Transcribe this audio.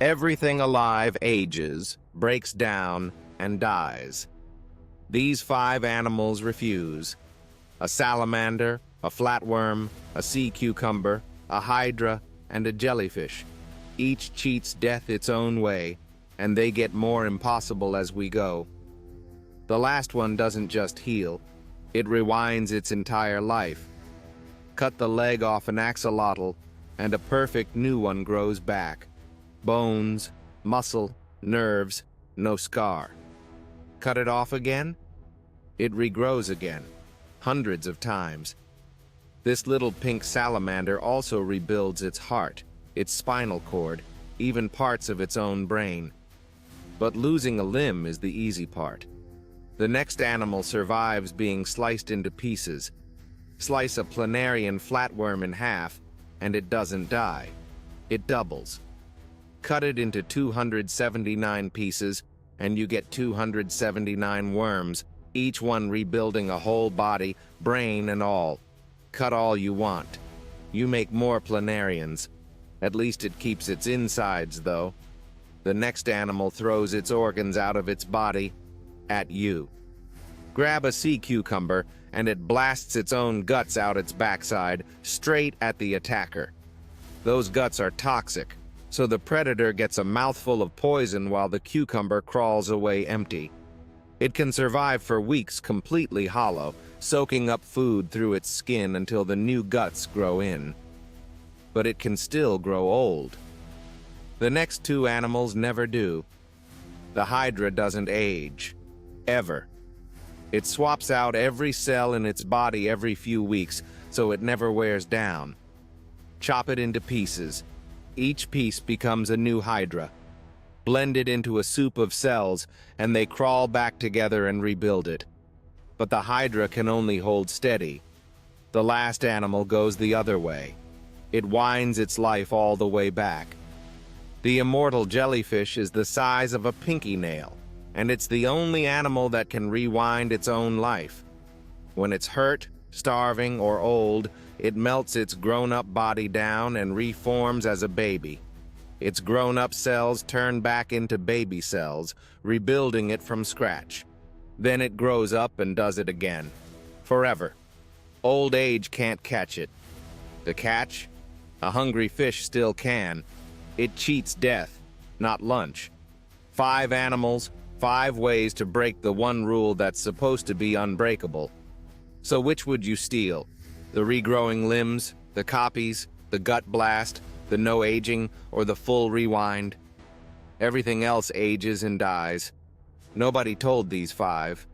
Everything alive ages, breaks down, and dies. These 5 animals refuse. A salamander, a flatworm, a sea cucumber, a hydra, and a jellyfish. Each cheats death its own way, and they get more impossible as we go. The last one doesn't just heal, it rewinds its entire life. Cut the leg off an axolotl, and a perfect new one grows back. Bones, muscle, nerves, no scar. Cut it off again? It regrows again, hundreds of times. This little pink salamander also rebuilds its heart, its spinal cord, even parts of its own brain. But losing a limb is the easy part. The next animal survives being sliced into pieces. Slice a Planarian flatworm in half, and it doesn't die. It doubles. Cut it into 279 pieces, and you get 279 worms, each one rebuilding a whole body, brain and all. Cut all you want. You make more planarians. At least it keeps its insides, though. The next animal throws its organs out of its body at you. Grab a sea cucumber, and it blasts its own guts out its backside, straight at the attacker. Those guts are toxic, so the predator gets a mouthful of poison while the cucumber crawls away empty. It can survive for weeks completely hollow, soaking up food through its skin until the new guts grow in. But it can still grow old. The next 2 animals never do. The Hydra doesn't age. Ever. It swaps out every cell in its body every few weeks, so it never wears down. Chop it into pieces. Each piece becomes a new Hydra. Blend it into a soup of cells, and they crawl back together and rebuild it. But the Hydra can only hold steady. The last animal goes the other way. It winds its life all the way back. The immortal jellyfish is the size of a pinky nail, and it's the only animal that can rewind its own life. When it's hurt, starving, or old, it melts its grown-up body down and reforms as a baby. Its grown-up cells turn back into baby cells, rebuilding it from scratch. Then it grows up and does it again. Forever. Old age can't catch it. The catch? A hungry fish still can. It cheats death, not lunch. 5 animals, 5 ways to break the one rule that's supposed to be unbreakable. So which would you steal? The regrowing limbs, the copies, the gut blast, the no aging, or the full rewind? Everything else ages and dies. Nobody told these 5.